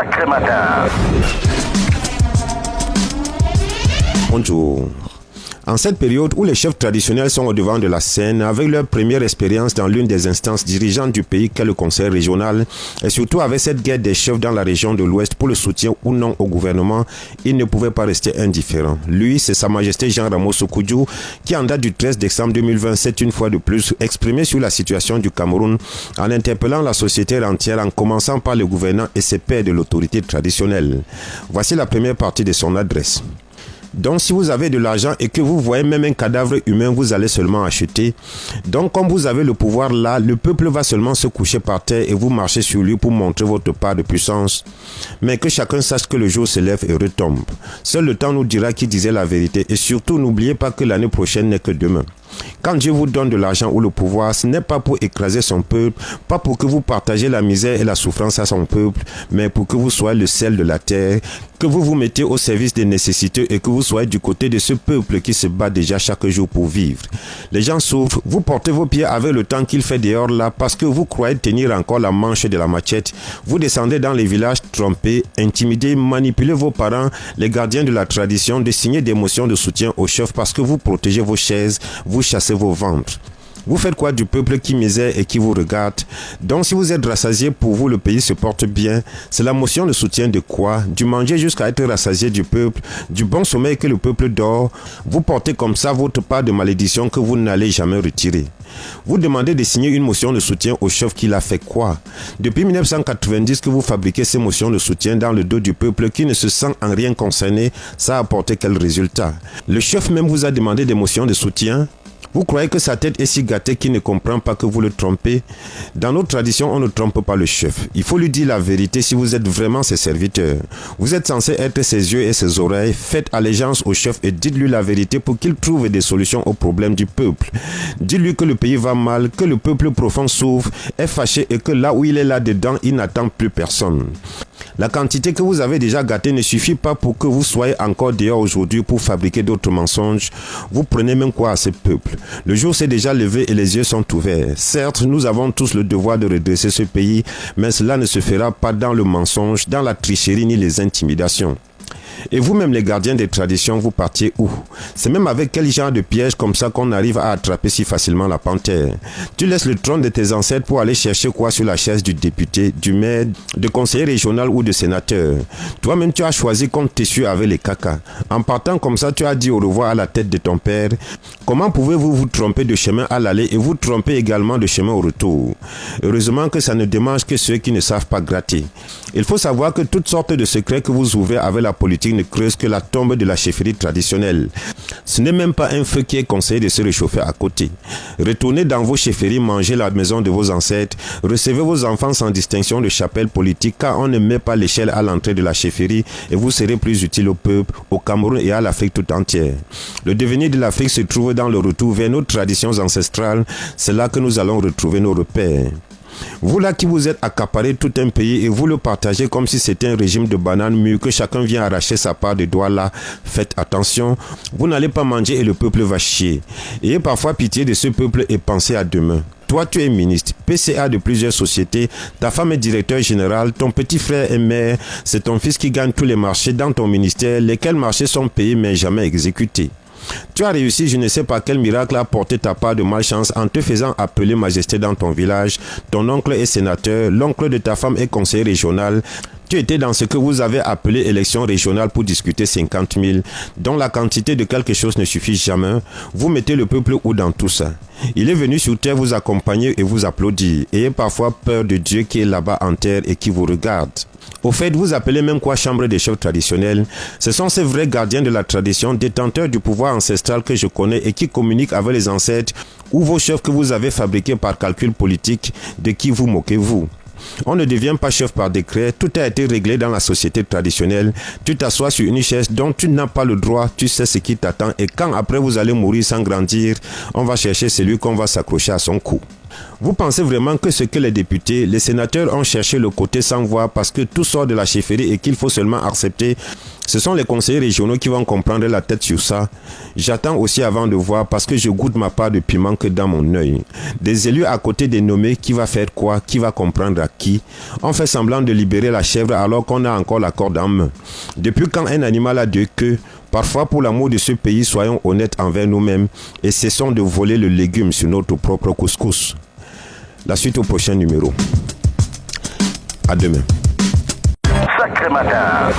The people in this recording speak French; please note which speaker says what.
Speaker 1: Sacré Matin.
Speaker 2: Bonjour. En cette période où les chefs traditionnels sont au devant de la scène, avec leur première expérience dans l'une des instances dirigeantes du pays qu'est le Conseil régional, et surtout avec cette guerre des chefs dans la région de l'Ouest pour le soutien ou non au gouvernement, il ne pouvait pas rester indifférent. Lui, c'est Sa Majesté Jean Ramos Okudiu, qui en date du 13 décembre 2020 s'est une fois de plus exprimé sur la situation du Cameroun en interpellant la société entière en commençant par le gouvernant et ses pairs de l'autorité traditionnelle. Voici la première partie de son adresse. Donc si vous avez de l'argent et que vous voyez même un cadavre humain, vous allez seulement acheter. Donc comme vous avez le pouvoir là, le peuple va seulement se coucher par terre et vous marchez sur lui pour montrer votre part de puissance. Mais que chacun sache que le jour se lève et retombe. Seul le temps nous dira qui disait la vérité et surtout n'oubliez pas que l'année prochaine n'est que demain. Quand Dieu vous donne de l'argent ou le pouvoir, ce n'est pas pour écraser son peuple, pas pour que vous partagez la misère et la souffrance à son peuple, mais pour que vous soyez le sel de la terre, que vous vous mettez au service des nécessités et que vous soyez du côté de ce peuple qui se bat déjà chaque jour pour vivre. Les gens souffrent, vous portez vos pieds avec le temps qu'il fait dehors là parce que vous croyez tenir encore la manche de la machette. Vous descendez dans les villages trompés, intimidez, manipulez vos parents, les gardiens de la tradition, de signer des motions de soutien aux chefs parce que vous protégez vos chaises, vous chassez vos ventres. Vous faites quoi du peuple qui misère et qui vous regarde? Donc si vous êtes rassasié, pour vous le pays se porte bien. C'est la motion de soutien de quoi? Du manger jusqu'à être rassasié du peuple, du bon sommeil que le peuple dort. Vous portez comme ça votre part de malédiction que vous n'allez jamais retirer. Vous demandez de signer une motion de soutien au chef qui l'a fait quoi? Depuis 1990 que vous fabriquez ces motions de soutien dans le dos du peuple qui ne se sent en rien concerné, ça a apporté quel résultat? Le chef même vous a demandé des motions de soutien? Vous croyez que sa tête est si gâtée qu'il ne comprend pas que vous le trompez? Dans notre tradition, on ne trompe pas le chef. Il faut lui dire la vérité si vous êtes vraiment ses serviteurs. Vous êtes censé être ses yeux et ses oreilles. Faites allégeance au chef et dites-lui la vérité pour qu'il trouve des solutions aux problèmes du peuple. Dites-lui que le pays va mal, que le peuple profond souffre, est fâché et que là où il est là-dedans, il n'attend plus personne. La quantité que vous avez déjà gâtée ne suffit pas pour que vous soyez encore dehors aujourd'hui pour fabriquer d'autres mensonges. Vous prenez même quoi à ce peuple? Le jour s'est déjà levé et les yeux sont ouverts. Certes, nous avons tous le devoir de redresser ce pays, mais cela ne se fera pas dans le mensonge, dans la tricherie ni les intimidations. Et vous-même les gardiens des traditions, vous partiez où? C'est même avec quel genre de piège comme ça qu'on arrive à attraper si facilement la panthère? Tu laisses le trône de tes ancêtres pour aller chercher quoi sur la chaise du député, du maire, de conseiller régional ou de sénateur? Toi-même tu as choisi qu'on t'essuie avec les cacas. En partant comme ça, tu as dit au revoir à la tête de ton père. Comment pouvez-vous vous tromper de chemin à l'aller et vous tromper également de chemin au retour? Heureusement que ça ne démange que ceux qui ne savent pas gratter. Il faut savoir que toutes sortes de secrets que vous ouvrez avec la politique ne creuse que la tombe de la chefferie traditionnelle. Ce n'est même pas un feu qui est conseillé de se réchauffer à côté. Retournez dans vos chefferies, mangez la maison de vos ancêtres, recevez vos enfants sans distinction de chapelle politique car on ne met pas l'échelle à l'entrée de la chefferie et vous serez plus utile au peuple, au Cameroun et à l'Afrique tout entière. Le devenir de l'Afrique se trouve dans le retour vers nos traditions ancestrales, c'est là que nous allons retrouver nos repères. Vous là qui vous êtes accaparé tout un pays et vous le partagez comme si c'était un régime de bananes mûres que chacun vient arracher sa part de doigts là, faites attention, vous n'allez pas manger et le peuple va chier. Ayez parfois pitié de ce peuple et pensez à demain. Toi, tu es ministre, PCA de plusieurs sociétés, ta femme est directeur général, ton petit frère est maire, c'est ton fils qui gagne tous les marchés dans ton ministère, lesquels marchés sont payés mais jamais exécutés. Tu as réussi, je ne sais pas quel miracle, à porter ta part de malchance en te faisant appeler majesté dans ton village. Ton oncle est sénateur, l'oncle de ta femme est conseiller régional. Tu étais dans ce que vous avez appelé élection régionale pour discuter 50 000, dont la quantité de quelque chose ne suffit jamais. Vous mettez le peuple où dans tout ça? Il est venu sur terre vous accompagner et vous applaudir. Ayez parfois peur de Dieu qui est là-bas en terre et qui vous regarde. Au fait, vous appelez même quoi chambre des chefs traditionnels? Ce sont ces vrais gardiens de la tradition, détenteurs du pouvoir ancestral que je connais et qui communiquent avec les ancêtres ou vos chefs que vous avez fabriqués par calcul politique, de qui vous moquez-vous? On ne devient pas chef par décret, tout a été réglé dans la société traditionnelle. Tu t'assois sur une chaise dont tu n'as pas le droit, tu sais ce qui t'attend et quand après vous allez mourir sans grandir, on va chercher celui qu'on va s'accrocher à son cou. Vous pensez vraiment que ce que les députés, les sénateurs ont cherché le côté sans voix parce que tout sort de la chefferie et qu'il faut seulement accepter? Ce sont les conseillers régionaux qui vont comprendre la tête sur ça. J'attends aussi avant de voir parce que je goûte ma part de piment que dans mon œil. Des élus à côté des nommés, qui va faire quoi? Qui va comprendre à qui? On fait semblant de libérer la chèvre alors qu'on a encore la corde en main. Depuis quand un animal a deux queues? Parfois, pour l'amour de ce pays, soyons honnêtes envers nous-mêmes et cessons de voler le légume sur notre propre couscous. La suite au prochain numéro. À demain.
Speaker 1: Sacré matin.